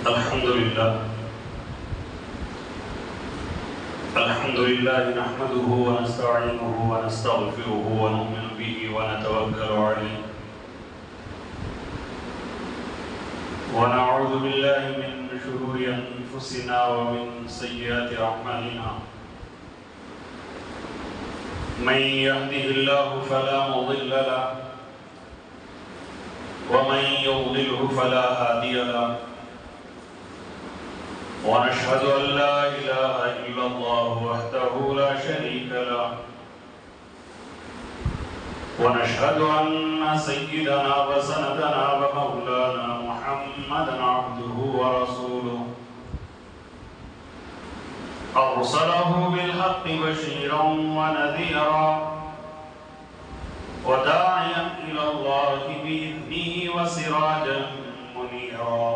الحمد لله نحمده ونستعينه ونستغفره ونؤمن به ونتوكل عليه ونعوذ بالله من شرور أنفسنا ومن سيئات أعمالنا من يهده الله فلا مضل له ومن يضلله فلا هادي له ونشهد أن لا إله إلا الله وحده لا شريك له ونشهد أن سيدنا وسندنا ومولانا محمدا عبده ورسوله أرسله بالحق بشيرا ونذيرا وداعيا إلى الله بإذنه وسراجا منيرا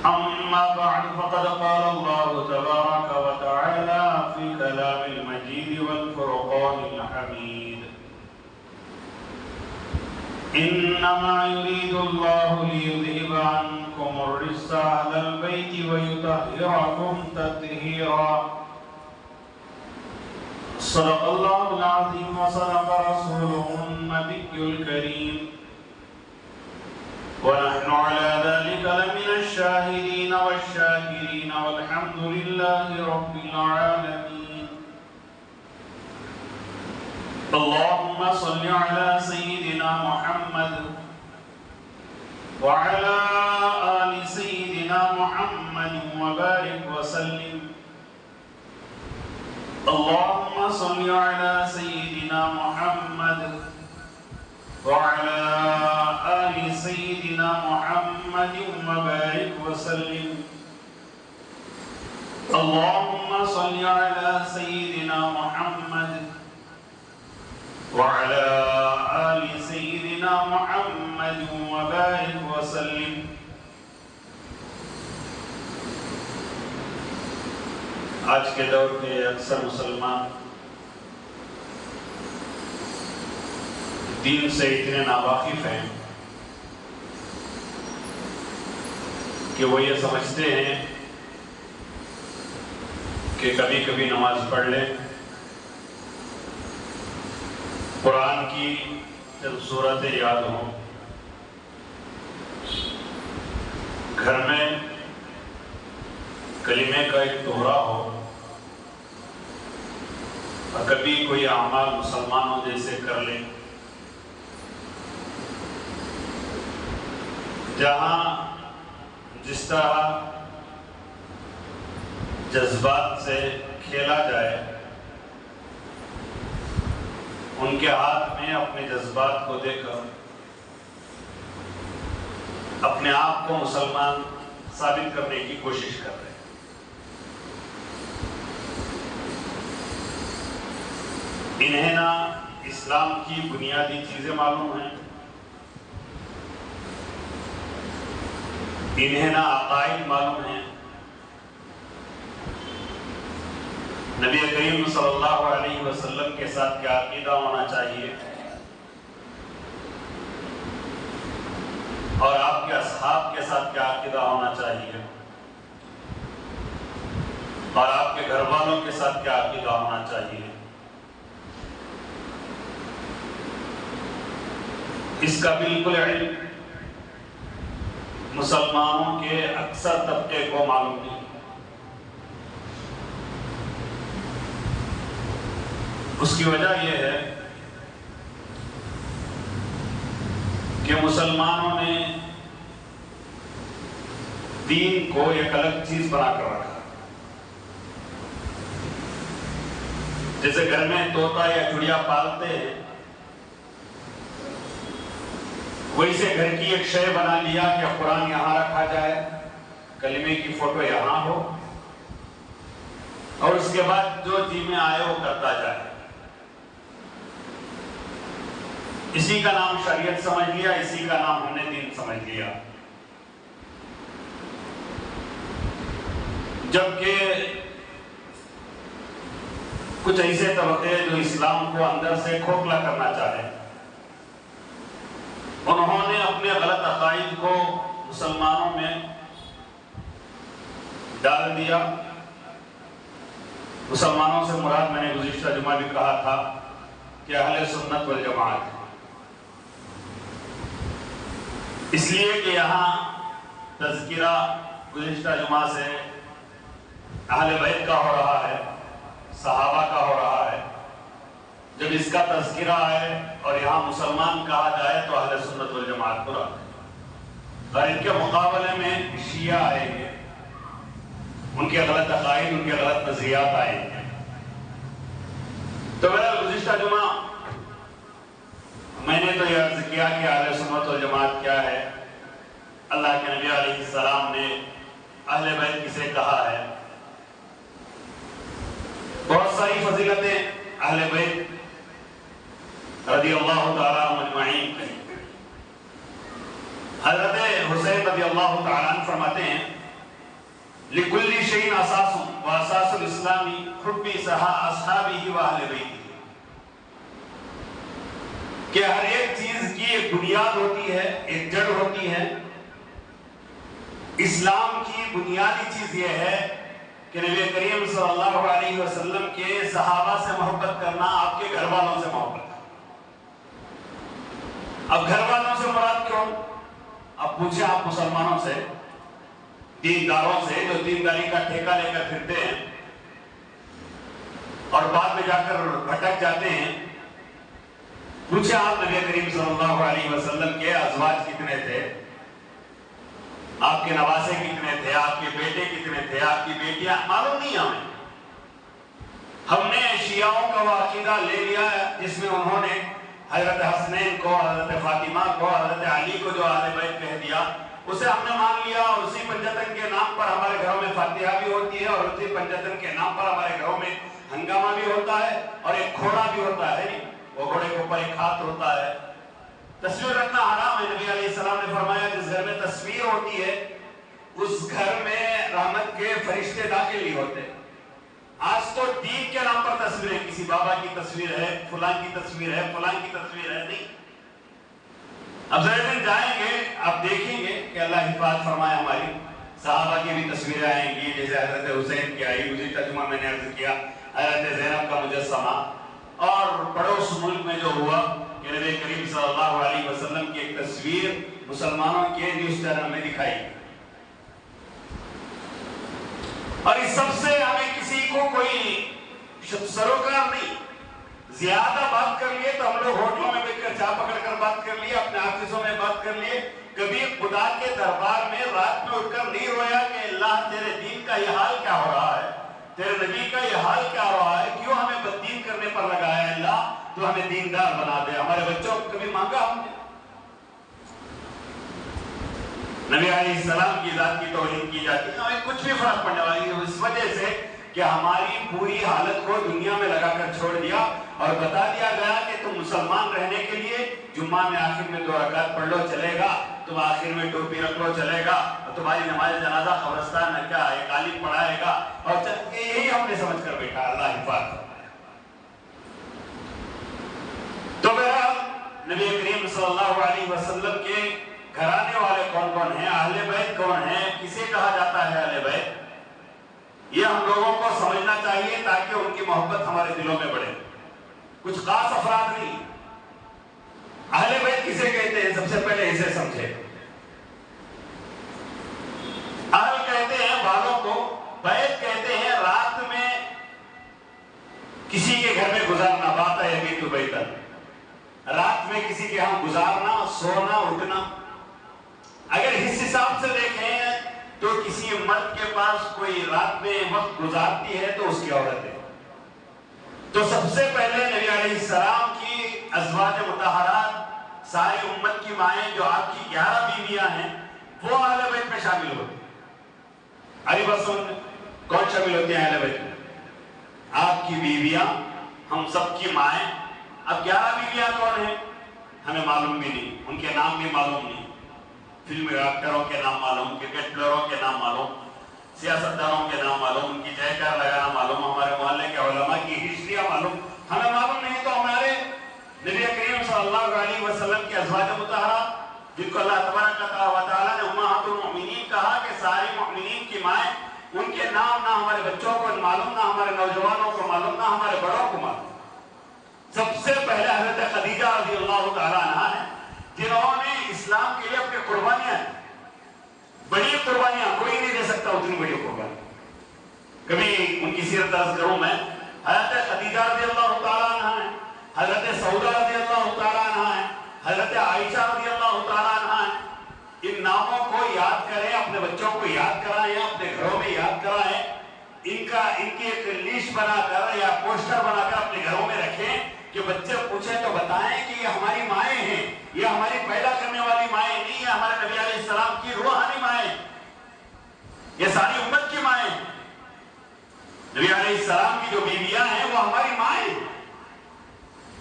أما بعد فقد قال الله تبارك وتعالى في كلام المجيد والفرقان الحميد إنما يريد الله ليذهب عنكم الرجس أهل البيت ويطهركم تطهيرا صدق الله العظيم وصدق رسوله النبي الكريم ونحن على ذلك لمن الشاهدين والشاكرين والحمد لله رب العالمين. اللهم صل على سيدنا محمد وعلى آل سيدنا محمد وبارك وسلم. اللهم صل على سيدنا محمد وعلى آل سيدنا محمد وبارك وسلم. اللهم صل على سيدنا محمد وعلى آل سيدنا محمد وبارك وسلم. آج کے دور کے اکثر مسلمان دین سے اتنے ناواقف ہیں کہ وہ یہ سمجھتے ہیں کہ کبھی کبھی نماز پڑھ لیں، قرآن کی جب سورتیں یاد ہوں، گھر میں کلمے کا ایک دوہرا ہو، اور کبھی کوئی اعمال مسلمانوں جیسے کر لیں، جہاں جس طرح جذبات سے کھیلا جائے، ان کے ہاتھ میں اپنے جذبات کو دے کر اپنے آپ کو مسلمان ثابت کرنے کی کوشش کر رہے ہیں۔ انہیں نہ اسلام کی بنیادی چیزیں معلوم ہیں، انہیں نہ عقائد معلوم ہیں، نبی کریم صلی اللہ علیہ وسلم کے ساتھ کیا عقیدہ ہونا چاہیے، اور آپ کے اصحاب کے ساتھ کیا عقیدہ ہونا چاہیے، اور آپ کے گھر والوں کے ساتھ کیا عقیدہ ہونا چاہیے، اس کا بالکل علم مسلمانوں کے اکثر طبقے کو معلوم نہیں۔ اس کی وجہ یہ ہے کہ مسلمانوں نے دین کو ایک الگ چیز بنا کر رکھا۔ جیسے گھر میں طوطا یا چڑیا پالتے ہیں، ویسے گھر کی ایک شے بنا لیا کہ قرآن یہاں رکھا جائے، کلمے کی فوٹو یہاں ہو، اور اس کے بعد جو جی میں آئے وہ کرتا جائے۔ اسی کا نام شریعت سمجھ لیا، اسی کا نام ہم نے دین سمجھ لیا، جبکہ کچھ ایسے طبقے جو اسلام کو اندر سے کھوکھلا کرنا چاہے، انہوں نے اپنے غلط عقائد کو مسلمانوں میں ڈال دیا۔ مسلمانوں سے مراد میں نے گزشتہ جمعہ بھی کہا تھا کہ اہل سنت والجماعت ہے، اس لیے کہ یہاں تذکرہ گزشتہ جمعہ سے اہل بیت کا ہو رہا ہے، صحابہ کا ہو رہا ہے۔ جب اس کا تذکرہ آئے اور یہاں مسلمان کہا جائے تو اہل سنت والجماعت کو رہا ہے، اور ان کے مقابلے میں شیعہ آئیں گے، ان کے غلط عقائد، ان کے غلط نظریات آئیں گے۔ تو میرا گزشتہ جمعہ میں نے تو یہ عرض کیا کہ اہل سنت والجماعت کیا ہے، اللہ کے نبی علیہ السلام نے اہل بیت کسے کہا ہے، بہت ساری فضیلتیں اہل بیت رضی اللہ تعالیٰ عنہ اجمعین کی۔ حضرت حسین رضی اللہ تعالیٰ عنہ فرماتے ہیں لِكُلِّ شَيْءٍ أَسَاسٌ وَأَسَاسُ الْإِسْلَامِ حُبِّ أَصْحَابِهِ وَأَهْلِ بَيْتِهِ، کہ ہر ایک چیز کی ایک بنیاد ہوتی ہے، ایک جڑ ہوتی ہے۔ اسلام کی بنیادی چیز یہ ہے کہ نبی کریم صلی اللہ علیہ وسلم کے صحابہ سے محبت کرنا، آپ کے گھر والوں سے محبت کرنا۔ اب گھر والوں سے مراد کیوں؟ اب پوچھیں آپ مسلمانوں سے، دینداروں سے جو دینداری کا ٹھیکہ لے کر پھرتے ہیں اور بعد میں جا کر بھٹک جاتے ہیں، پوچھیں آپ نبی کریم صلی اللہ علیہ وسلم کے ازواج کتنے تھے، آپ کے نواسے کتنے تھے، آپ کے بیٹے کتنے تھے، آپ کی بیٹیاں، معلوم نہیں ہمیں۔ ہم نے شیعوں کا وہ عقیدہ لے لیا جس میں انہوں نے حضرت حسنین کو، حضرت فاطمہ کو، حضرت علی کو جو اہل بیت کہہ دیا، اسے ہم نے مان لیا، اور اسی پنجتن کے نام پر ہمارے گھروں میں فاتحہ بھی ہوتی ہے، اور اسی پنجتن کے نام پر ہمارے گھروں میں ہنگامہ بھی ہوتا ہے، اور ایک گھوڑا بھی ہوتا ہے، وہ گھوڑے کے اوپر ایک ہاتھ ہوتا ہے۔ تصویر رکھنا حرام ہے، نبی علیہ السلام نے فرمایا جس گھر میں تصویر ہوتی ہے اس گھر میں رحمت کے فرشتے داخل نہیں ہوتے۔ آج تو دین کے نام پر تصویریں، کسی بابا کی تصویر ہے، فلاں کی تصویر ہے، فلاں کی تصویر ہے، نہیں۔ اب ذرا دن جائیں گے، اب دیکھیں گے کہ اللہ حفاظت فرمائے ہماری، صحابہ کی بھی تصویریں آئیں گی، جیسے حضرت حسین کی آئی، گزشتہ جمعہ میں نے عرض کیا حضرت زینب کا مجسمہ، اور پڑوس ملک میں جو ہوا کہ نبی کریم صلی اللہ علیہ وسلم کی ایک تصویر مسلمانوں کے نیوز چینل میں دکھائی، اور اس سب سے ہمیں کسی کو کوئی سروکار نہیں۔ زیادہ بات کر لیے تو ہم لوگ ہوٹلوں میں بیٹھ کر چائے پکڑ کر بات کر لیے، اپنے آفسوں میں بات کر لیے، کبھی خدا کے دربار میں رات میں اٹھ کر نہیں رویا کہ اللہ تیرے دین کا یہ حال کیا ہو رہا ہے، تیرے نبی کا یہ حال کیا ہو رہا ہے، کیوں ہمیں بددین کرنے پر لگایا ہے اللہ، تو ہمیں دیندار بنا دے۔ ہمارے بچوں کو کبھی مانگا ہم نے؟ نبی علیہ السلام کی ذات کی توہین کی جاتی ہے، ہمیں کچھ بھی فرق پڑنے والی ہے، اس وجہ سے کہ ہماری پوری حالت کو دنیا میں لگا کر چھوڑ دیا، اور بتا دیا گیا کہ تم مسلمان رہنے کے لیے جمعہ میں آخر میں 2 رکعت پڑھ لو چلے گا، تم آخر میں ٹوپی رکھ لو چلے گا، اور تمہاری نماز جنازہ قبرستان میں کیا ایک عالم پڑھائے گا، اور یہی ہم نے سمجھ کر بیٹھا۔ اللہ حفاظت۔ تو بہرحال نبی کریم صلی اللہ علیہ وسلم کے گھرانے والے کون کون ہیں، اہل بیت کون ہیں، کسے کہا جاتا ہے اہل بیت، یہ ہم لوگوں کو سمجھنا چاہیے تاکہ ان کی محبت ہمارے دلوں میں بڑھے۔ کچھ خاص افراد نہیں۔ اہل بیت کسے کہتے ہیں، سب سے پہلے اسے سمجھے۔ اہل کہتے ہیں والوں کو، بیت کہتے ہیں رات میں کسی کے گھر میں گزارنا، بات ہے ابھی تو بیتن، رات میں کسی کے ہاں گزارنا، سونا، اٹھنا۔ اگر اس حساب سے دیکھیں تو کسی مرد کے پاس کوئی رات میں وقت گزارتی ہے تو اس کی عورت ہے۔ تو سب سے پہلے نبی علیہ السلام کی ازواج مطہرات، ساری امت کی مائیں جو آپ کی 11 بیویاں ہیں، وہ اہل بیت میں شامل ہوتی ہیں۔ علی بسن کون شامل ہوتے ہیں اہل بیت میں؟ آپ کی بیویاں، ہم سب کی مائیں۔ اب 11 بیویاں کون ہیں ہمیں معلوم بھی نہیں، ان کے نام بھی معلوم نہیں، فلم ایکٹروں کے نام معلوم، کرکٹ پلیئروں کے نام معلوم، سیاستدانوں کے نام معلوم، ان کی جے کار لگانا معلوم، ہمارے محلے کے علماء کی ہسٹریاں معلوم، ہمیں معلوم نہیں۔ تو ہمارے نبی کریم صلی اللہ علیہ وسلم کی ازواج مطہرات، جن کو اللہ تبارک و تعالیٰ نے امہات نام نہ ہمارے بچوں کو معلوم، نہ ہمارے نوجوانوں کو معلوم، نہ ہمارے بڑوں کو معلوم۔ سب سے پہلے حضرت خدیجہ رضی اللہ تعالیٰ عنہا ہے، جنہوں نے اسلام کے لیے اپنی قربانیاں، بڑی قربانیاں کوئی نہیں دے سکتا اتنی بڑی قربانی۔ کبھی ان کی سیرت درس کروں میں، حضرت خدیجہ رضی اللہ تعالیٰ عنہا ہے، حضرت سعودہ رضی اللہ تعالیٰ عنہا ہے، حضرت عائشہ رضی اللہ تعالیٰ عنہا ہے۔ ان ناموں کو یاد کریں، اپنے بچوں کو یاد کرائیں، اپنے گھروں میں یاد کرائیں، ان کی ایک لیسٹ بنا کر یا پوسٹر بنا کر اپنے گھروں میں رکھیں کہ بچے پوچھیں تو بتائیں کہ یہ ہماری مائیں ہیں، یہ ہماری پیدا کرنے والی مائیں نہیں، یہ ہمارے نبی علیہ السلام کی روحانی مائیں، یہ ساری امت کی مائیں۔ نبی علیہ السلام کی جو بیویاں ہیں وہ ہماری مائیں۔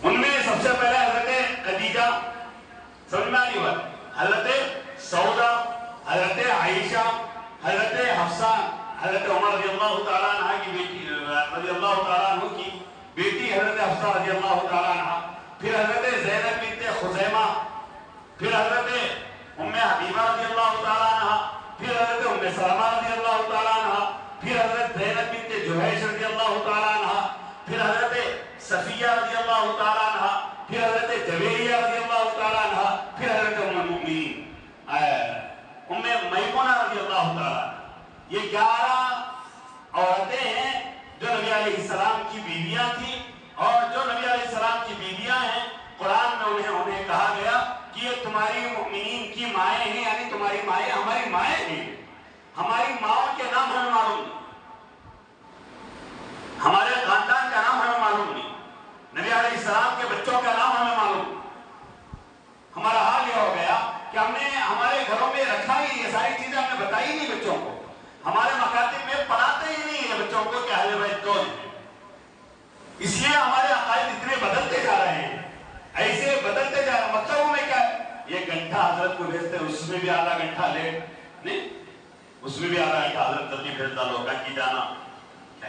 ان میں سب سے پہلے حضرت خدیجہ، سمجھ میں آئی بات، حضرت سعودہ، حضرت عائشہ، حضرت حفصہ، حضرت عمر رضی اللہ تعالیٰ عنہ کی بیٹی، رضی اللہ تعالیٰ عنہ کی بیٹی حضرت حفصہ رضی اللہ تعالیٰ عنہ، پھر حضرت زینب بنت خزیمہ، پھر حضرت ام حبیبہ رضی اللہ تعالیٰ عنہ، پھر حضرت ام سلمہ رضی اللہ تعالیٰ عنہ، پھر حضرت زینب بنت جحیش رضی اللہ تعالیٰ عنہ، پھر حضرت صفیہ رضی اللہ تعالیٰ عنہ، پھر حضرت جویریہ رضی اللہ تعالیٰ عنہ، پھر حضرت ام المؤمنین ام میمونہ رضی اللہ تعالیٰ عنہ۔ یہ 11 عورتیں ہیں جو نبی علیہ السلام کی بیویاں تھیں، اور جو نبی علیہ السلام کی بیویاں ہیں قرآن میں انہیں کہا گیا کہ یہ تمہاری مؤمنین کی مائیں ہیں، یعنی تمہاری مائیں ہماری مائیں ہیں۔ ہماری ماؤں کے نام ہمیں معلوم نہیں، ہمارے خاندان کا نام ہمیں معلوم نہیں، نبی علیہ السلام کے بچوں کا نام ہمیں معلوم نہیں۔ ہمارا حال یہ ہو گیا کہ ہم نے ہمارے گھروں میں رکھا ہی، یہ ساری چیزیں ہم نے بتائی نہیں بچوں کو، ہمارے مکاتب میں پڑھاتے ہی نہیں ہیں بچوں کو کہ اہل بیت کون ہے۔ اس لیے ہمارے عقائد اتنے بدلتے جا رہے ہیں، ایسے بدلتے جا رہے ہیں۔ مکتبوں میں کیا ہے، یہ گھنٹہ حضرت کو بھیجتے ہیں، اس میں بھی آدھا گھنٹہ لیٹ نہیں، اس میں بھی آدھا گھنٹہ حضرت جلدی بھیجتا لوگ کی جانا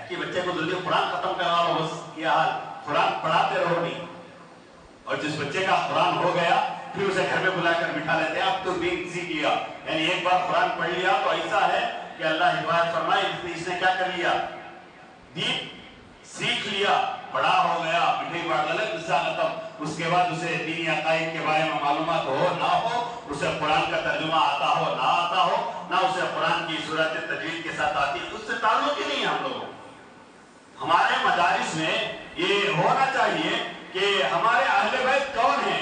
کہ بچے کو جلدی قرآن ختم کروا لو، بس یہ حال، قرآن پڑھاتے رہو نہیں۔ اور جس بچے کا قرآن ہو گیا پھر اسے گھر میں بلا کر بٹھا لیتے ہیں، اب تو دین سیکھ لیا، یعنی ایک بار قرآن پڑھ لیا تو ایسا ہے کہ اللہ حفاظت فرمائے اس نے کیا کر لیا، دین سیکھ لیا، بڑا ہو گیا، مٹھائی بانٹ لے قصہ ختم۔ اس کے بعد اسے دینی عقائد کے بارے میں معلومات ہو نہ ہو، اسے قرآن کا ترجمہ آتا ہو نہ آتا ہو، نہ اسے قرآن کی صورت تجوید کے ساتھ آتی ہے، اس سے تعلق ہی نہیں ہے ہم لوگوں۔ ہمارے مدارس میں یہ ہونا چاہیے کہ ہمارے اہل بیت کون ہیں،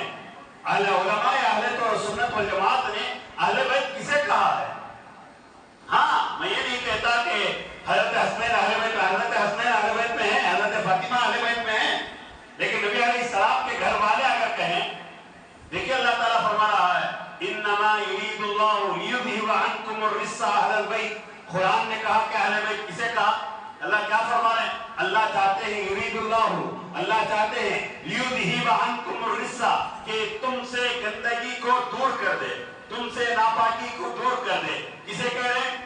اہل علماء اہل تو سنت والجماعت نے اہل بیت کسے کہا ہے۔ ہاں میں یہ نہیں کہتا کہ حضرت حسنین اہل بیت، حضرت حسنین اہل بیت میں ہیں، حضرت فاطمہ اہل بیت میں ہیں، لیکن نبی علیہ السلام کے گھر والے اگر کہیں، دیکھیں اللہ تعالیٰ فرما رہا ہے انما یرید اللہ لیذھب عنکم الرجس اہل البیت۔ قرآن نے کہا کہ اہل بیت کسے کہا، اللہ کیا فرما رہے ہیں، اللہ چاہتے ہیں یرید اللہ چاہتے ہیں لیذھب عنکم الرجس، کہ تم سے گندگی کو دور کر دے، تم سے ناپاکی کو دور کر دے۔ کسے کہہ رہے ہیں،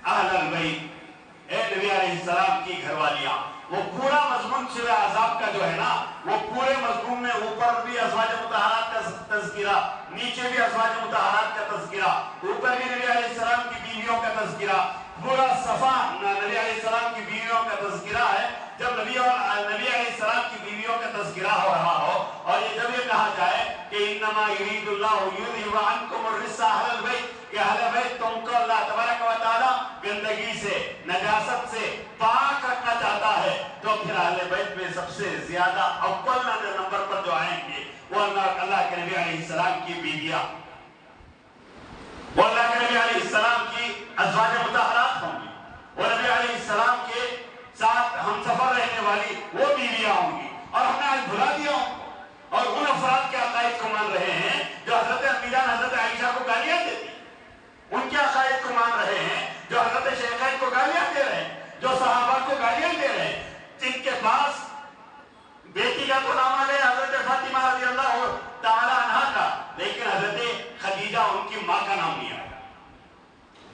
اہل البیت، اے نبی علیہ السلام کی گھر والیاں۔ وہ پورا مضمون سورہ احزاب کا جو ہے نا، وہ پورے مضمون میں اوپر بھی ازواج مطہرات کا تذکرہ، نیچے بھی ازواج مطہرات کا تذکرہ، اوپر بھی نبی علیہ السلام کی بیویوں کا تذکرہ، پورا صفحہ نبی علیہ السلام کی بیویوں کا تذکرہ ہے۔ جب نبی علیہ السلام کی بیویوں کا تذکرہ ہو رہا ہو، اور یہ جب یہ کہا جائے کہ انما یرید اللہ لیذھب عنکم الرجس اہل البیت، کہ اہل بیت تم کو اللہ تبارک و تعالی گندگی سے، نجاست سے پاک رکھنا چاہتا ہے، تو پھر اہل بیت میں سب سے زیادہ اول نمبر پر جو آئیں گے وہ اللہ کے نبی علیہ السلام کی بیویاں، وہ اللہ کے نبی علیہ السلام کی ازواج مطہرات ہوں گی، وہ نبی علیہ السلام کے ساتھ ہم سفر رہنے والی وہ بیویاں ہوں گی۔ اور ہم نے آج بھلا دیا اور ان افراد کے عقائد کو مان رہے ہیں جو حضرت امیران حضرت عائشہ کو گالیاں دیتی، ان کے عقائد کو مان رہے ہیں جو حضرت شیخین کو گالیاں دے رہے ہیں، جو صحابہ کو گالیاں دے رہے ہیں، جن کے پاس بیٹی کا تو نام آ گیا حضرت فاطمہ رضی اللہ تعالی عنہا کا، لیکن حضرت خدیجہ ان کی ماں کا نام نہیں آیا۔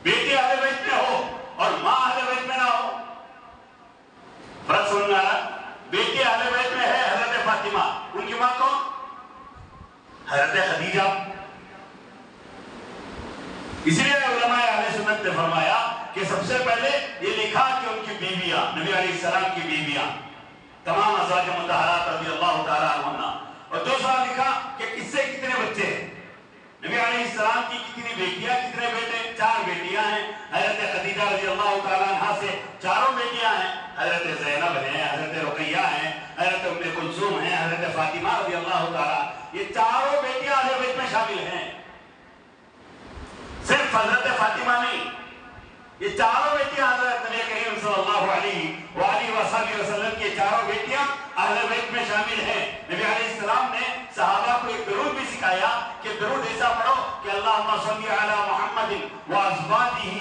بیٹی اہل بیت میں ہو اور ماں اہل بیت میں نہ ہو، فرق سمجھ میں آ رہا؟ بیٹی اہل بیت میں ہے حضرت فاطمہ، ان کی ماں کون؟ حضرت خدیجہ۔ اسی لیے علماء اہل سنت نے فرمایا کہ سب سے پہلے یہ لکھا کہ ان کی بیویاں، نبی علیہ السلام کی بیویاں، تمام ازواج مطہرات رضی اللہ تعالیٰ عنہ، اور دوسرا لکھا کہ کس سے کتنے بچے ہیں، نبی علیہ السلام کی کتنی بیٹیاں کتنے بیٹے، 4 بیٹیاں ہیں، حضرت خدیجہ رضی اللہ تعالیٰ عنہ سے 4 بیٹیاں ہیں، حضرت زینب ہیں، حضرت رقیہ ہیں، حضرت ام کلثوم ہیں، حضرت فاطمہ رضی اللہ تعالیٰ، یہ 4 بیٹیاں اہل بیت میں شامل ہیں، صرف حضرت فاطمہ نہیں، یہ 4 بیٹیاں حضرت نبی کریم صلی اللہ علیہ وآلہ وسلم کی 4 بیٹیاں اہل بیت میں شامل ہیں۔ نبی علیہ السلام نے صحابہ کو ایک درود بھی سکھایا کہ درود ایسا پڑھو کہ اللہم صلی علی محمد وازواجہ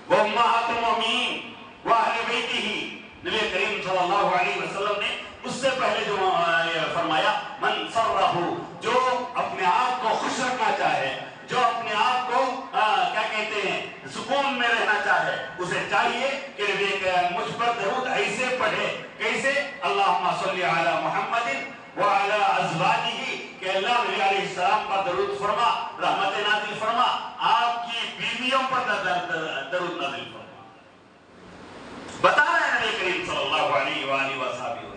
وامہات المؤمنین واہل بیتہ۔ نبی کریم صلی اللہ علیہ وسلم نے اس سے پہلے جو فرمایا من سرہ، جو اپنے آپ کو خوش رکھنا چاہے، جو اپنے آپ کو کیا کہتے ہیں سکون میں رہنا چاہے، اسے چاہیے کہ مجھ پر درود ایسے پڑھے، کیسے؟ اللہم صلی علی محمد وعلی ازواجہ، کہ اللہ نبی علیہ السلام پر درود فرما، رحمت نازل فرما، آپ کی بیویوں پر درود نازل فرما۔ بتا رہے ہیں نبی کریم صلی اللہ علیہ وآلہ وسلم،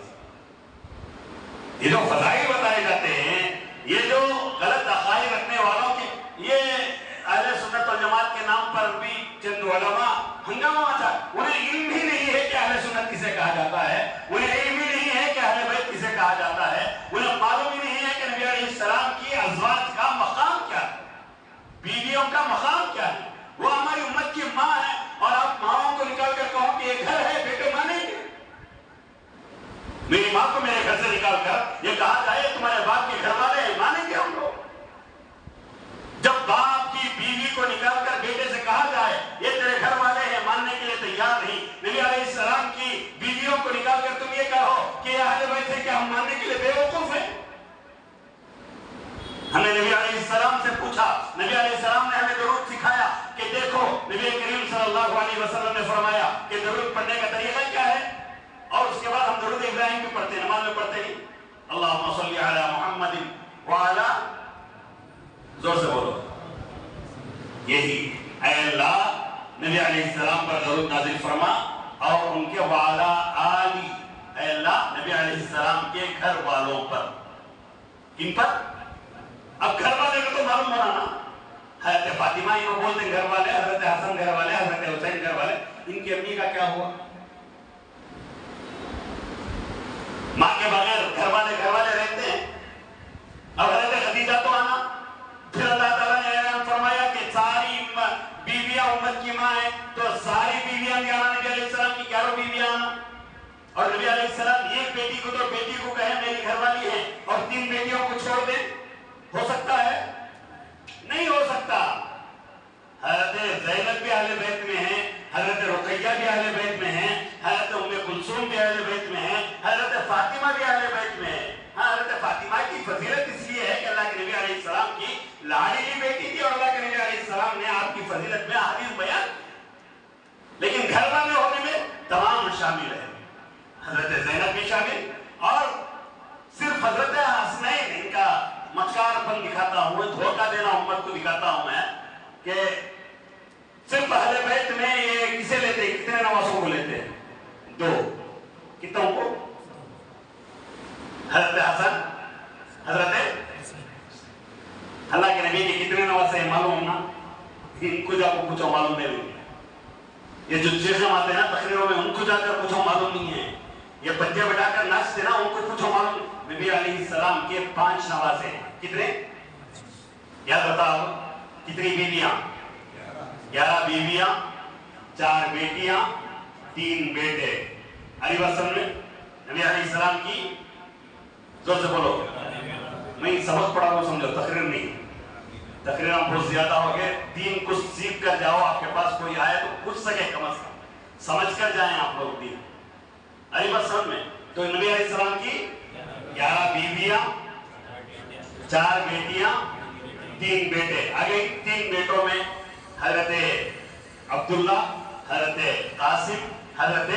یہ جو فضائل بتائے جاتے ہیں، یہ جو غلط عقائد رکھنے والوں کے، یہ اہل سنت والجماعت کے نام پر بھی چند علماء ہنگامہ مچا، انہیں علم ہی نہیں ہے کہ اہل سنت کسے کہا جاتا ہے، انہیں علم ہی نہیں ہے کہ اہل بیت کسے کہا جاتا ہے، انہیں معلوم ہی نہیں ہے کہ نبی علیہ السلام کی ازواج کا مقام کیا ہے، بیویوں کا مقام کیا ہے۔ وہ ہماری امت کی ماں ہے، اور آپ ماؤں کو نکال کر کہو کہ یہ گھر ہے، بیٹے مانیں گے؟ میری ماں کو میرے گھر سے نکال کر یہ کہا جائے تمہارے باپ کے گھر والے ہیں، مانیں گے ہم لوگ؟ جب باپ کی بیوی کو نکال کر بیٹے سے کہا جائے یہ تیرے گھر والے ہیں، ماننے کے لیے تیار نہیں۔ نبی علیہ السلام کی بیویوں کو نکال کر تم یہ کہو کہ یہ اہل بیت ہے، کیا ہم ماننے کے لیے بے وقوف ہیں؟ ہم نے نبی علیہ السلام سے پوچھا، نبی علیہ السلام نے ہمیں درود سکھایا کہ دیکھو نبی کریم صلی اللہ علیہ وسلم نے فرمایا کہ درود پڑھنے کا طریقہ کیا ہے، اور اس کے بعد ہم درود ابراہیم بھی پڑھتے ہیں، نماز میں پڑھتے نہیں، اللہم صلی علی محمد وعلی، زور سے بولو، یہی اے اللہ نبی علیہ السلام پر درود نازل فرما، اور ان کے وعلی آلی، اے اللہ نبی علیہ السلام کے گھر والوں پر، کن پر؟ اب گھر والے کو تو معلوم ہونا نا، حضرت فاطمہ ہی وہ بولتے ہیں گھر والے، حضرت حسن گھر والے، حضرت حسین گھر والے، ان کی امی کا کیا ہوا؟ ماں کے بغیر گھر والے رہتے ہیں۔ اب حضرت خدیجہ تو آنا، پھر اللہ تعالیٰ نے اعلان فرمایا کہ ساری بیویاں امت کی ماں ہیں، تو ساری بیویاں بھی آنا، نبی علیہ السلام کی 11 بیویاں آنا، اور نبی علیہ السلام ایک بیٹی کو تو بیٹی کو کہے میری گھر والی ہے، اور 3 بیٹیوں کو چھوڑ دیں، ہو سکتا ہے؟ نہیں ہو سکتا۔ حضرت زینب بھی اہل بیت میں ہیں، حضرت رقیہ بھی اہل بیت میں ہیں، حضرت ام کلثوم بھی اہل بیت میں ہیں، حضرت فاطمہ بھی اہل بیت میں ہیں۔ حضرت فاطمہ کی فضیلت اس لیے ہے کہ اللہ کے نبی علیہ السلام کی لاڈلی بیٹی تھی، اور اللہ کے نبی علیہ السلام نے آپ کی فضیلت میں احادیث بیان، لیکن گھر والے ہونے میں تمام شامل ہیں، حضرت زینب بھی شامل، اور صرف حضرت حسنین، ان کا مکار پن دکھاتا ہوں، دھوکہ دینا امت کو دکھاتا ہوں میں، کہ صرف اہل بیت میں یہ کسے لیتے ہیں، کتنے نواسوں کو لیتے ہیں؟ 2، کتنوں کو؟ حضرت حسن، حضرت اللہ کے نبی کے کتنے نواسے ہیں معلوم نا؟ ان کو جا کو پوچھو معلوم نہیں، یہ جو چیزیں آتے ہیں نا تقریروں میں، ان کو جا کر پوچھو معلوم نہیں ہے، یہ پنجے بٹا کر ناچتے نا، ان کو پوچھو معلوم۔ نبی علیہ السلام کے 5 نواسے، کتنے؟ یاد بتاؤ، کتنی بیویاں؟ 11 بیویاں، 4 بیٹیاں، 3 بیٹے۔ علی وسلم میں نبی علیہ السلام کی، زور سے بولو، میں سبق پڑھا ہوں سمجھو، تقریر نہیں، تقریر ہم بہت زیادہ ہو گئے، 3 کچھ سیکھ کر جاؤ، آپ کے پاس کوئی آئے تو پوچھ سکے، کم از کم سمجھ کر جائیں آپ لوگ دین۔ علی وسلم میں تو نبی علیہ السلام کی 11 بیویاں، 4 بیٹیاں، 3 بیٹے۔ آگے 3 بیٹوں میں حضرت عبداللہ، حضرت قاسم، حضرت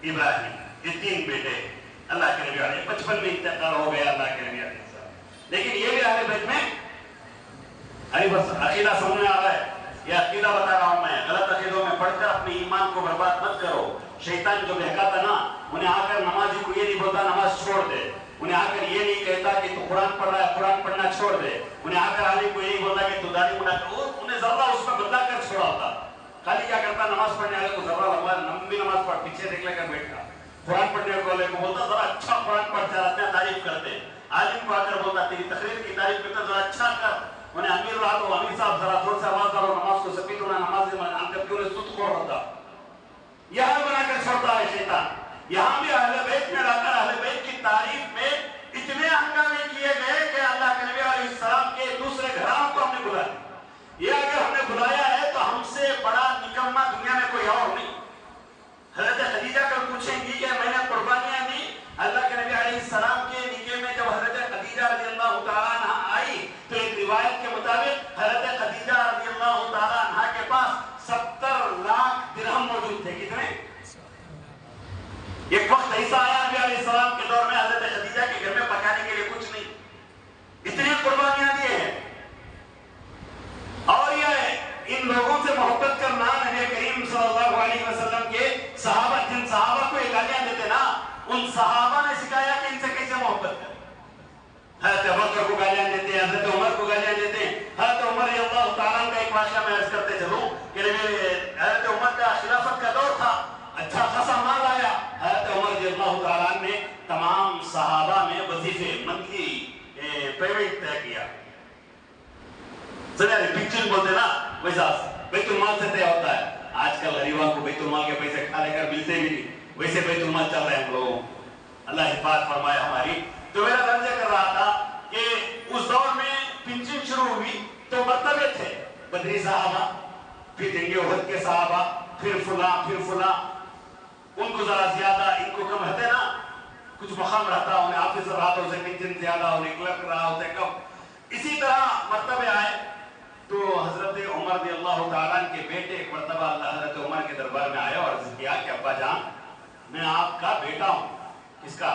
ابراہیم، یہ 3 بیٹے اللہ کے نبی علیہ 55 میں انتقال ہو گیا اللہ کے نبی علیہ السلام، لیکن یہ بھی اہل بیت میں عقیدہ سمجھ میں آ رہا ہے یہ عقیدہ بتا رہا ہوں میں، غلط عقیدوں میں پڑھ کر اپنے ایمان کو برباد مت کرو۔ شیطان جو بہکاتا نا، انہیں آ کر نمازی کو یہ نہیں بولتا نماز چھوڑ دے، انہیں آ کر یہ نہیں کہتا کہ تو قرآن پڑھ رہا ہے قرآن پڑھنا چھوڑ دے، انہیں آ کر عالم کو یہ نہیں بولتا کہ تو داڑھی مڈا کر، انہیں ذرہ اس میں بدلا کر چھوڑا ہوتا۔ خالی کیا کرتا، نماز پڑھنے والے کو ذرہ لمبا لمبی نماز پڑھ پیچھے دیکھ لے کر بیٹھا، قرآن پڑھنے والے کو بولتا ذرا اچھا قرآن پڑھ کر اپنا تعریف کرتے، عالم کو آ کر بولتا تیری تقریر کی تعریف کرتا ذرا اچھا کر، انہیں امیر رہا تو امیر صاحب ذرا زور سے آواز کرو نماز کو سپیٹ ہونا، نماز میں آن کر کیوں نے سود خور ہوتا۔ یہاں بنا کر چھوڑتا ہے شیطان۔ یہاں بھی اہل بیت میں لا کر اہل بیت کی تعریف میں اتنے ہنگامے کیے گئے کہ اللہ کے نبی علیہ السلام کے دوسرے گھرانوں کو ہم نے بلایا۔ یہ اگر ہم نے بلایا ہے تو ہم سے بڑا نکما دنیا میں کوئی اور نہیں۔ حضرت خدیجہ کل پوچھیں گی کہ میں نے قربانیاں دی، اللہ کے نبی علیہ السلام کے نکاح میں جب حضرت خدیجہ رضی اللہ تعالیٰ عنہ آئی تو ایک روایت کے مطابق حضرت خدیجہ رضی اللہ تعالیٰ عنہ کے پاس 70 لاکھ درہم موجود تھے۔ کتنے؟ ایک وقت ایسا آیا نبی علیہ السلام کے دور میں حضرت خدیجہ کے گھر میں پکانے کے لیے کچھ نہیں، اتنی قربانیاں دیے ہیں۔ اور یہ ان لوگوں سے محبت کرنا نبی کریم صلی اللہ علیہ وسلم کے صحابہ، جن صحابہ کو یہ گالیاں دیتے نا، ان صحابہ نے سکھایا کہ ان سے کیسے محبت کریں۔ حضرت ابوبکر کو گالیاں دیتے ہیں، حضرت عمر کو گالیاں دیتے ہیں۔ حضرت عمر رضی اللہ تعالیٰ کا ایک واقعہ میں عرض کرتے چلوں کہ حضرت عمر کا خلافت کا دور تھا، اچھا خاصا مال آیا۔ حضرت عمر رضی اللہ تعالیٰ نے تمام صحابہ میں وظیفے منتھلی پیمنٹ طے کیا، پنشن بولتے نا، ویسا بیت المال سے طے ہوتا ہے۔ آج کل غریبوں کو بیت المال کے پیسے کھا لے کر ملتے بھی نہیں، ویسے بیت المال چل رہے ہیں ہم لوگوں، اللہ حفاظت فرمائے ہماری۔ تو میرا درجہ کر رہا تھا کہ اس دور میں پنشن شروع ہوئی تو مرتبے تھے، بدری صحابہ، پھر جنگ احد کے صحابہ، پھر فلاں، ان کو ذرا زیادہ، ان کو کم رہتے نا، کچھ مقام رہتا، انہیں آفیسر رہا تو اسے پنشن زیادہ، انہیں کلرک رہا اسے کم، اسی طرح مرتبے آئے۔ تو حضرت عمر رضی اللہ تعالیٰ کے بیٹے ایک مرتبہ حضرت عمر کے دربار میں آئے اور عرض کیا کہ ابا جان میں آپ کا بیٹا ہوں۔ کس کا؟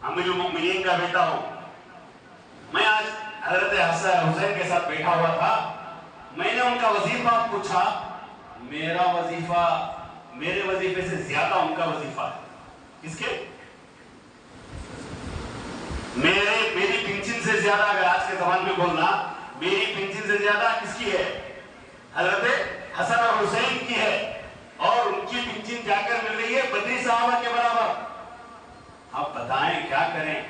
امیر المؤمنین کا بیٹا ہوں۔ میں آج حضرت حسین کے ساتھ بیٹھا ہوا تھا، میں نے ان کا وظیفہ پوچھا، میرا وظیفہ میرے وظیفے سے زیادہ ان کا وظیفہ ہے۔ کس کے؟ میری پنشن سے زیادہ، اگر آج کے زمان میں بولنا، میری پنشن سے زیادہ کس کی ہے؟ حضرت حسن اور حسین کی ہے، اور ان کی پنشن جا کر مل رہی ہے بدری صحابہ کے برابر۔ اب بتائیں کیا کریں؟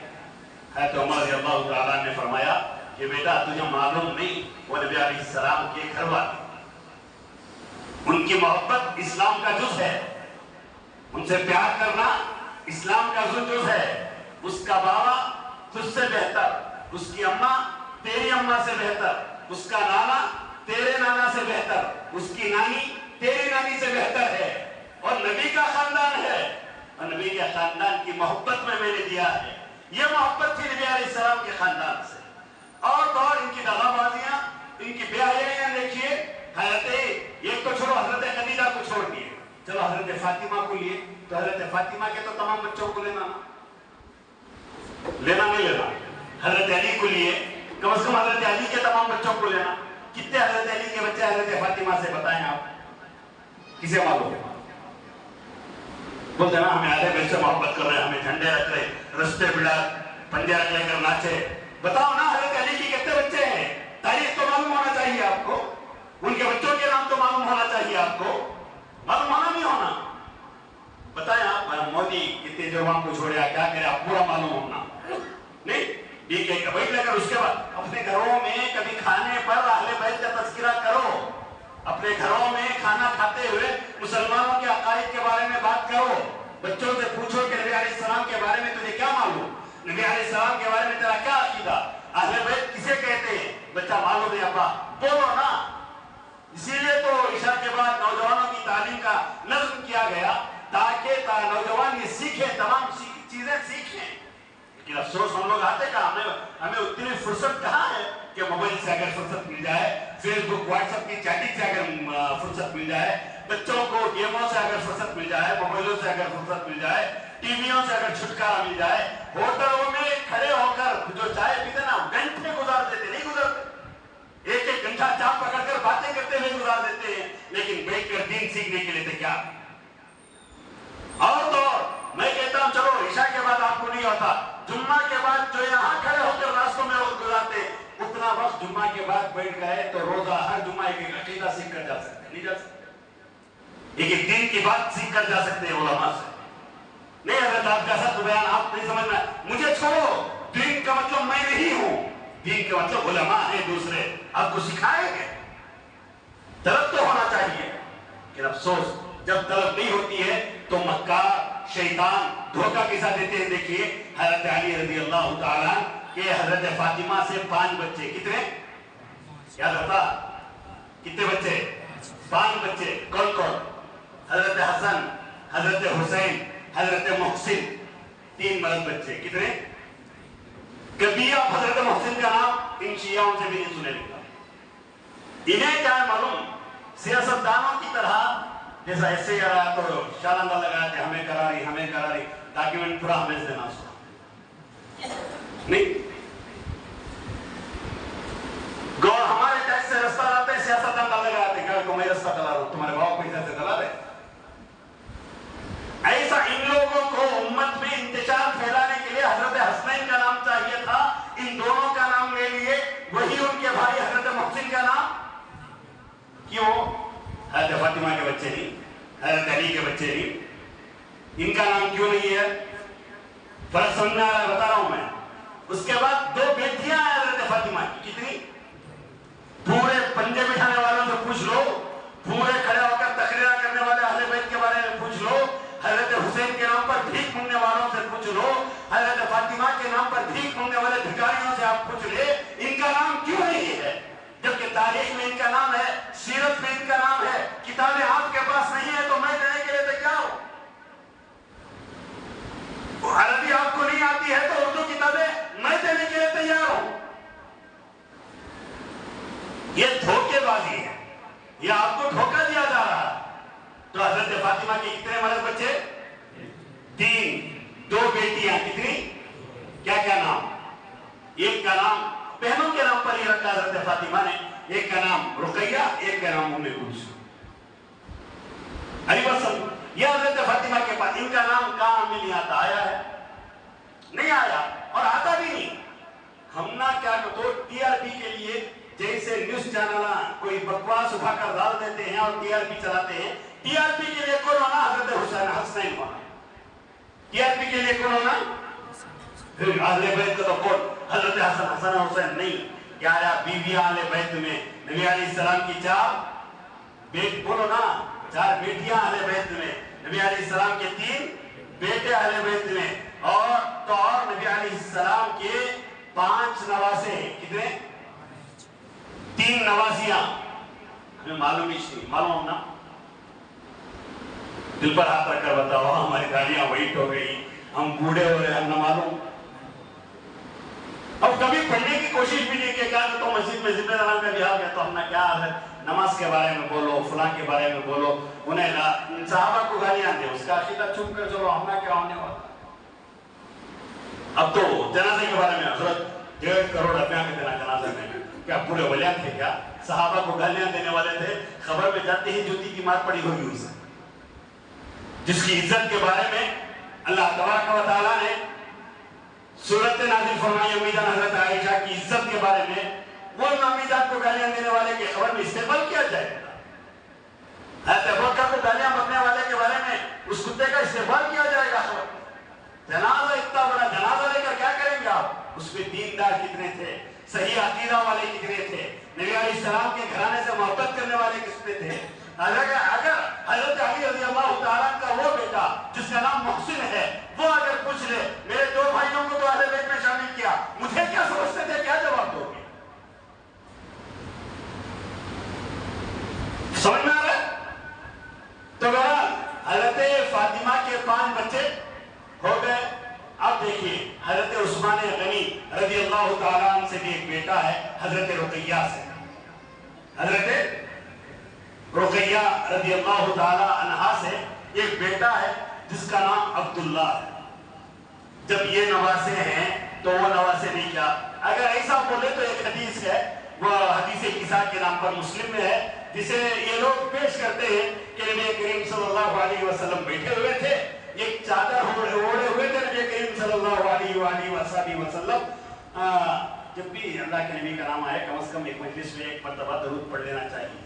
حضرت عمر رضی اللہ تعالیٰ نے فرمایا کہ بیٹا تجھے معلوم نہیں، وہ نبی علیہ السلام کے گھر والے، ان کی محبت اسلام کا جز ہے، ان سے پیار کرنا اسلام کا جز ہے۔ اس کا بابا تجھ سے بہتر، اس کی اماں تیری اماں سے بہتر، اس کا نانا تیرے نانا سے بہتر، اس کی نانی تیری نانی سے بہتر ہے، اور نبی کا خاندان ہے، اور نبی کے خاندان کی محبت میں نے دیا ہے۔ یہ محبت تھی نبی علیہ السلام کے خاندان سے۔ اور تو اور ان کی دغا بازیاں، ان کی بے حیائیاں دیکھیے۔ حضرت ایک تو چھوڑو، حضرت خدیجہ کو چھوڑ دیے، چلو حضرت فاطمہ کو لیے تو حضرت فاطمہ کے تو تمام بچوں کو لینا نہیں لینا، حضرت علی کو لیے کم از کم حضرت علی کے تمام بچوں کو لینا۔ کتنے حضرت علی کے بچے حضرت فاطمہ سے بتائیں آپ، کسے معلوم ہے؟ بولتے نا ہمیں آدھے بیت سے محبت کر رہے، ہمیں جھنڈے رکھ رہے، رستے بڑا پنجے رکھ لے کر ناچے۔ بتاؤ نا حضرت علی کی کتنے بچے ہیں؟ تاریخ تو معلوم ہونا چاہیے آپ کو، ان کے بچوں کے نام تو معلوم ہونا چاہیے آپ کو، معلوم ہونا نہیں ہونا؟ بتائیں آپ، مودی کتنے جوان کو چھوڑے، کیا کرے، آپ پورا معلوم ہونا نہیں؟ ٹھیک ہے، بیٹھ لے کر اس کے بعد اپنے گھروں میں کبھی کھانے پر اہل بیت کا تذکرہ کرو، اپنے گھروں میں کھانا کھاتے ہوئے مسلمانوں کے عقائد کے بارے میں بات کرو، بچوں سے پوچھو کہ نبی علیہ السلام کے بارے میں تجھے کیا معلوم، نبی علیہ السلام کے بارے میں تیرا کیا عقیدہ، اہل بیت کسے کہتے ہیں؟ بچہ معلوم ہے ابا، بولو نا۔ اسی لیے تو عشاء کے بعد نوجوانوں کی تعلیم کا نظم کیا گیا تاکہ نوجوان یہ سیکھیں، تمام چیزیں سیکھیں۔ لیکن افسوس ہم لوگ آتے کہاں، ہمیں اتنی فرصت کہاں ہے کہ موبائل سے اگر فرصت مل جائے، فیس بک واٹس ایپ کی چیٹنگ سے اگر فرصت مل جائے، بچوں کو گیموں سے اگر فرصت مل جائے، موبائلوں سے اگر فرصت مل جائے، ٹی ویوں سے اگر چھٹکارا مل جائے، ہوٹلوں میں کھڑے ہو کر جو چائے پیتے نا گھنٹے گزار دیتے، نہیں گزارتے، ایک ایک گھنٹہ چاپ پکڑ کر باتیں کرتے ہوئے عقیدہ سیکھ کر جا سکتے؟ نہیں جا سکتے. لیکن دین کی بات سیکھ کر جا سکتے ہیں علماء سے. نہیں حضرت آپ کا سچ بیان آپ نہیں سمجھنا, مجھے چھوڑو, دین کا مطلب میں نہیں ہوں, دین کا مطلب علماء ہیں دوسرے, آپ کو سکھائیں گے. طلب تو ہونا چاہیے, لیکن افسوس جب طلب نہیں ہوتی ہے تو مکار شیطان دھوکہ کے ساتھ دیتے ہیں. دیکھیے حضرت علی رضی اللہ تعالیٰ کہ حضرت فاطمہ سے 5 بچے, کتنے یاد رہتا, کتنے بچے؟ 5 بچے. کون کون؟ حضرت حسن, حضرت حسین, حضرت محسن, 3 مرد بچے. کتنے؟ کبھی آپ حضرت محسن کا نام ان شیعوں سے بھی نہیں سنے لگا. انہیں کیا ہے معلوم, سیاست دانوں کی طرح جیسا ایسے کر رہا تو شالندہ لگا کہ ہمیں کرا رہی ڈاکیومنٹ پورا ہمیں سے دینا سو نہیں. گور ہمارے ٹیکس سے رستہ لاتے ہیں, سیاست دان ڈالے گاتے ہیں کہ میں رستہ ڈلا رہا ہوں, تمہارے باپ پیسے سے ڈلا رہے. ایسا ان لوگوں کو امت میں انتشار پھیلانے کے لیے حضرت حسنین کا نام چاہیے تھا, ان دونوں کا نام لے لیے, وہی ان کے بھائی حضرت محسن کا نام کیوں؟ حضرت فاطمہ کے بچے نہیں, حضرت علی کے بچے نہیں, ان کا نام کیوں نہیں ہے؟ فرق سمجھنا بتا رہا ہوں میں. اس کے بعد 2 بیٹیاں ہیں حضرت فاطمہ کی, کتنی؟ پورے پنجے بٹھانے والوں سے پوچھ لو, پورے کھڑے ہو کر تقریر کرنے والے اہل بیت کے بارے میں پوچھ لو, حضرت حسین کے نام پر بھیک مانگنے والوں سے پوچھ لو, حضرت فاطمہ کے نام پر بھیک مانگنے والے بھکاریوں سے آپ پوچھ لے, ان کا نام کیوں نہیں ہے؟ جبکہ تاریخ میں ان کا نام ہے, سیرت میں ان کا نام ہے, کتابیں آپ کے پاس نہیں ہے تو میں دینے کے لیے تیار ہوں. عربی آپ کو نہیں آتی ہے تو اردو کتابیں میں دینے کے لیے تیار ہوں. یہ دھوکے بازی ہے, یہ آپ کو دھوکہ دیا جا رہا ہے. تو حضرت فاطمہ کے کتنے مرد بچے؟ 3, 2 بیٹیاں, کتنی؟ کیا کیا نام؟ ایک کا نام بہنوں کے نام پر ہی رکھا حضرت فاطمہ نے, ایک کا نام رقیہ, ایک کا نام ام کلثوم. علی وسلم یہ حضرت فاطمہ کے پاس, ان کا نام کہاں میں نہیں آتا, آیا ہے؟ نہیں آیا, اور آتا بھی نہیں. ہم نہ کیا تو TRP کے لیے جیسے نیوز چینل کوئی بکواس اٹھا کر ڈال دیتے ہیں اور TRP چلاتے ہیں. TRP کے لیے کون ہونا؟ حضرت حسنین ہونا. TRP کے لیے کون ہونا؟ اہل بیت کا تو کون؟ حضرت حسن حسین نہیں. کیا آیا بیویاں اہل بیت میں, نبی علیہ السلام کی 4 بیٹ, بولو نا, 4 بیٹیاں اہل بیت میں, نبی علیہ السلام کے 3 بیٹے اہل بیت میں, اور نبی علیہ السلام کے 5 نواسے ہیں. کتنے؟ 3 نواسیاں. ہمیں معلوم ہی نہیں, معلوم نا, دل پر ہاتھ رکھ کر بتاؤ, ہماری داڑیاں ویٹ ہو گئی, ہم بوڑھے ہو رہے ہیں, ہم نہ معلوم. اب کبھی پڑھنے کی کوشش بھی نہیں کہ کیا تو مسجد میں ذمہ داران کا بہار ہے تو ہم نے کیا ہے, نماز کے بارے میں بولو, فلاں کے بارے میں بولو, انہیں صحابہ کو گالیاں دیں, اس کا عقیدہ چھپ کر چلو, ہم نے کیا ہونے والا. اب تو جنازے کے بارے میں حضرت 1.5 کروڑ روپیہ کے دینا جنازے میں, کیا پورے ولیاں تھے کیا؟ صحابہ کو گالیاں دینے والے تھے, خبر میں جاتے ہی جوتی کی مار پڑی ہوگی اسے, جس کی عزت کے بارے میں اللہ تبارک و تعالیٰ نے سورت نازل فرمائی امیدان حضرت عائشہ کی عزت کے بارے میں. وہ امیدان کو گالیاں دینے والے کی خبر میں استعمال کیا جائے گا. حضرت ابوبکر کو گالیاں بکنے والے کے بارے میں اس کتے کا استعمال کیا جائے گا خبر. جنازہ اتنا بڑا جنازہ لے کر کیا کریں گے آپ؟ اس میں دیندار کتنے تھے, صحیح عقیدہ والے کتنے تھے, نبی علیہ السلام کے گھرانے سے محبت کرنے والے کتنے تھے. اگر حضرت علی رضی اللہ تعالیٰ کا وہ بیٹا جس کا نام محسن ہے, وہ اگر پوچھ لے میرے 2 بھائیوں کو تو اہل بیت میں شامل کیا, مجھے کیا سمجھتے تھے, کیا جواب دو گے؟ سمجھ میں آ رہا ہے؟ تو حضرت فاطمہ کے 5 بچے ہو گئے. اب دیکھیے حضرت عثمان غنی رضی اللہ تعالیٰ عنہ سے بھی ایک بیٹا ہے, حضرت رقیہ سے. حضرت رقیہ رضی اللہ تعالیٰ عنہا سے ایک بیٹا ہے جس کا نام عبداللہ ہے. جب یہ نواسے ہیں تو وہ نواسے نہیں کیا. اگر ایسا بولے تو ایک حدیث ہے, وہ حدیث کسا کے نام پر مسلم میں ہے, جسے یہ لوگ پیش کرتے ہیں کہ نبی کریم صلی اللہ علیہ وسلم بیٹھے ہوئے تھے, ایک چادر اوڑے ہوئے تھے نبی کریم صلی اللہ علیہ وسلم. جب بھی اللہ کے نبی کا نام آئے کم از کم ایک مجلس میں 1 مرتبہ درود پڑھ لینا چاہیے.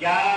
11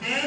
3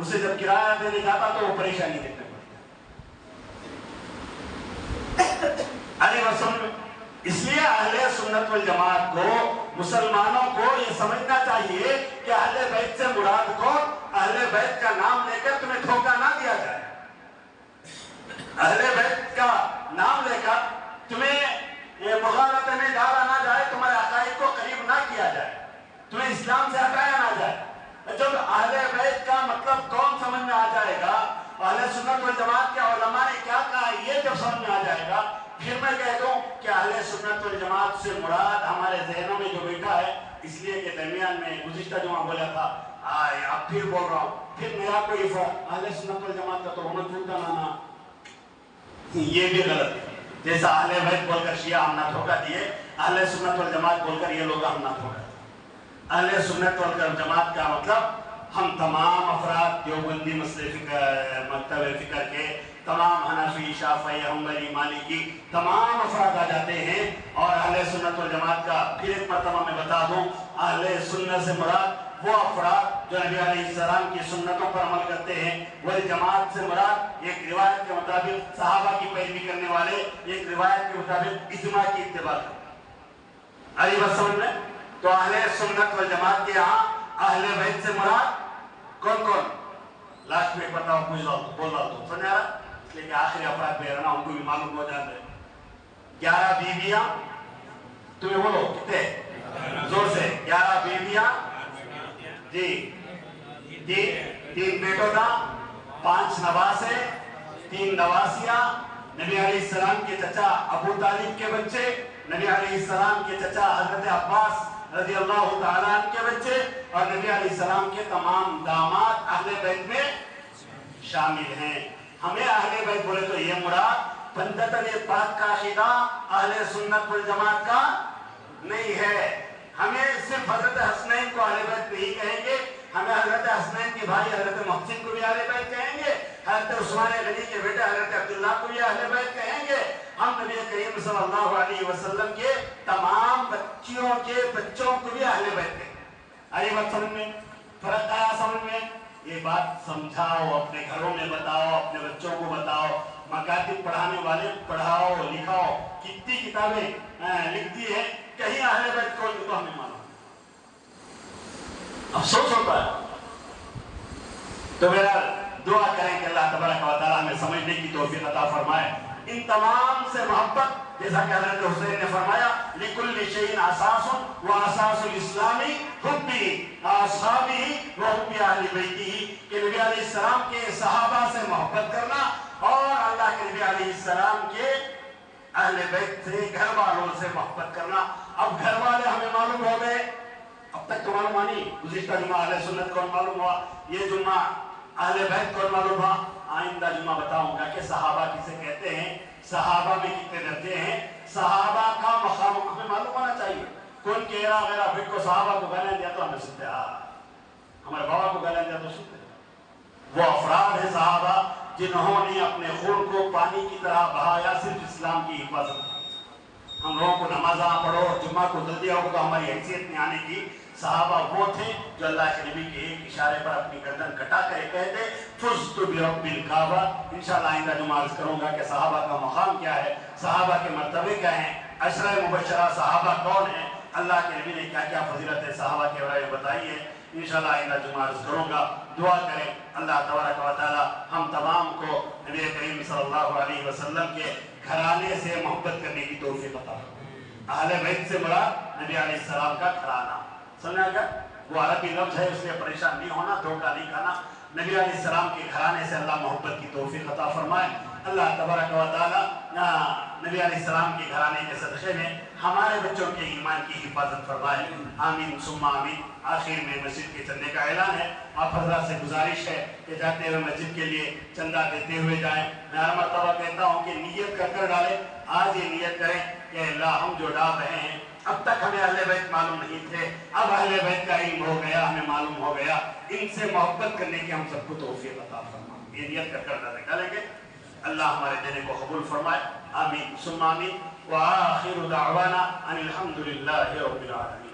اسے جب کرایہ دینے جاتا تو وہ پریشانی دیکھنے پڑتا. ارے وسلم اس لیے اہل سنت والجماعت کو، مسلمانوں کو یہ سمجھنا چاہیے کہ اہل بیت سے مراد کو اہل بیت کا نام لے کر تمہیں دھوکہ نہ دیا جائے. اہل بیت کا نام لے کر تمہیں یہ مغالطہ میں ڈالا نہ جائے، تمہارے عقائد کو قریب نہ کیا جائے، تمہیں اسلام سے ہٹایا نہ جائے. جب اہل بیت کا مطلب کون سمجھ میں آ جائے گا، اہل سنت والجماعت کے علماء نے کیا کہا یہ جب سمجھ میں آ جائے گا، پھر میں کہہ دوں کہ اہل سنت والجماعت سے مراد ہمارے ذہنوں میں جو بیٹھا ہے، اس لیے کہ درمیان میں گزشتہ جمعہ بولا تھا، اب پھر بول رہا ہوں، پھر میرا کوئی فرق اہل سنت والجماعت کا تو ہونا چھوٹا لانا، یہ بھی غلط ہے. جیسا اہل بیت بول کر شیعہ ہم نہ دھوکہ دیے، اہل سنت والجماعت بول کر یہ لوگ ہم نہ دھوکہ دیے. اہل سنت والجماعت کا مطلب ہم تمام افراد دیوبندی مسئلے فکر، مکتب فکر کے تمام حنفی، شافعی، حنبلی، مالکی تمام افراد آ جاتے ہیں. اور اہل سنت والجماعت کا پھر ایک مرتبہ میں بتا دوں، اہل سنت سے مراد وہ افراد جو نبی علیہ السلام کی سنتوں پر عمل کرتے ہیں. والجماعت سے مراد ایک روایت کے مطابق صحابہ کی پیروی کرنے والے، ایک روایت کے مطابق اجماع کی اتباع کرتے ہیں. آئی بات سمجھ میں؟ تو اہل سنت والجماعت کے یہاں اہل بیت سے مراد کون کون؟ لاسٹ میں بتاؤ، پوچھ رہا ہوں، بول رہا ہوں، سمجھ آ رہا؟ لیکن آخری افراد پہ رہنا ان کو بھی معلوم ہو جاتا ہے. 11 بیویاں، تمہیں بولو کتنے زور سے؟ 11 بیویاں جی، 3 بیٹوں کا، 5 نواسے، 3 نواسیاں، نبی علیہ السلام کے چچا ابو طالب کے بچے، نبی علیہ السلام کے چچا حضرت عباس رضی اللہ تعالیٰ عنہ کے بچے، اور نبی علیہ السلام کے تمام داماد اہل بیت میں شامل ہیں. ہمیں اہل بیت بولے تو یہ مراد پنجتن پاک کا عقیدہ اہل سنت والجماعت کا نہیں ہے. ہمیں صرف حضرت حسنین کو اہل بیت نہیں کہیں گے، ہمیں حضرت حسنین کے بھائی حضرت محسن کو بھی اہل بیت کہیں گے، حضرت عثمان غنی کے بیٹے حضرت عبداللہ کو بھی اہل بیت کہیں گے. ہم نبی کریم صلی اللہ علیہ وسلم کے تمام بچیوں کے بچوں کو بھی اہل بیت کہیں گے. آئی بات سمجھ میں؟ فرق آیا سمجھ میں؟ یہ بات سمجھاؤ، اپنے گھروں میں بتاؤ، اپنے بچوں کو بتاؤ، مکاتب پڑھانے والے پڑھاؤ لکھاؤ. کتنی کتابیں لکھ دی ہیں، کہیں اہل بیت کون تو ہمیں معلوم. افسوس ہوتا ہے. تو میرا دعا کریں کہ اللہ تبارک و تعالیٰ ہمیں سمجھنے کی توفیق عطا فرمائے. ان تمام سے محبت، جیسا کہ حضرت حسین نے فرمایا لِكُلِّ شَيْءٍ أَسَاسٌ وَأَسَاسُ الْإِسْلَامِ حُبِّ أَصْحَابِهِ وَحُبِّ أَهْلِ بَيْتِهِ، کہ نبی علیہ السلام کے صحابہ سے محبت کرنا اور اللہ کے نبی علیہ السلام کے اہل بیت سے، گھر والوں سے محبت کرنا. اب گھر والے ہمیں معلوم ہو گئے، اب تک تو معلوم آنی. گزشتہ جمعہ اہل سنت کون معلوم ہوا، یہ جمعہ اہل بیت کون معلوم ہوا. آئندہ جمعہ بتاؤں گا کہ صحابہ کسے کہتے ہیں، صحابہ میں کتنے درجے ہیں، صحابہ کا مقام ہمیں معلوم ہونا چاہیے. کون کہہ رہا اگر آپ کو صحابہ کو گالیاں دیا تو ہمیں سنتے ہیں، ہمارے بابا کو گالیاں دیا تو سنتے ہیں. وہ افراد ہیں صحابہ جنہوں نے اپنے خون کو پانی کی طرح بہایا صرف اسلام کی حفاظت. ہم لوگوں کو نمازاں پڑھو، جمعہ کو جلدی آؤ تو ہماری حیثیت نہیں آنے کی. صحابہ وہ تھے جو اللہ کے نبی کے ایک اشارے پر اپنی گردن کٹا کر کہتے فزت برب الکعبہ. انشاءاللہ آئندہ جمعہ عرض کروں گا کہ صحابہ کا مقام کیا ہے، صحابہ کے مرتبے کیا ہیں، عشرہ مبشرہ صحابہ کون ہیں، اللہ کے نبی نے کیا کیا فضیلت صحابہ کے بارے میں بتائی ہے. انشاءاللہ آئندہ جمعہ عرض کروں گا. دعا کریں اللہ تبارک و تعالی ہم تمام کو نبی کریم صلی اللہ علیہ وسلم کے گھرانے سے محبت کرنے کی توفیق عطا فرمائے. اہل بیت سے مراد نبی علیہ السلام کا گھرانہ. سمجھا گیا؟ وہ عربی لفظ ہے، اس لیے پریشان نہیں ہونا، دھوکہ نہیں کھانا. نبی علیہ السلام کے گھرانے سے اللہ محبت کی توفیق عطا فرمائے. اللہ تبارک و تعالی نبی علیہ السلام کے گھرانے کے صدقے میں ہمارے بچوں کے ایمان کی حفاظت فرمائے. آمین ثم آمین. آخر میں مسجد کے چندے کا اعلان ہے. آپ حضرات سے گزارش ہے کہ جاتے ہوئے مسجد کے لیے چندہ دیتے ہوئے جائیں. میں ہر مرتبہ کہتا ہوں کہ نیت کر ڈالیں. آج یہ نیت کریں کہ اللہ ہم جو ڈال رہے ہیں، اب تک ہمیں اہل بیت معلوم نہیں تھے، اب اہل بیت کا علم ہو گیا، ہمیں معلوم ہو گیا. ان سے محبت کرنے کی ہم سب کو توفیق عطا فرمائے. یہ نیت کر ڈالیں گے. اللہ ہمارے دینے کو قبول فرمائے. آمین ثم آمین. وآخر دعوانا ان الحمد للہ رب العالمین.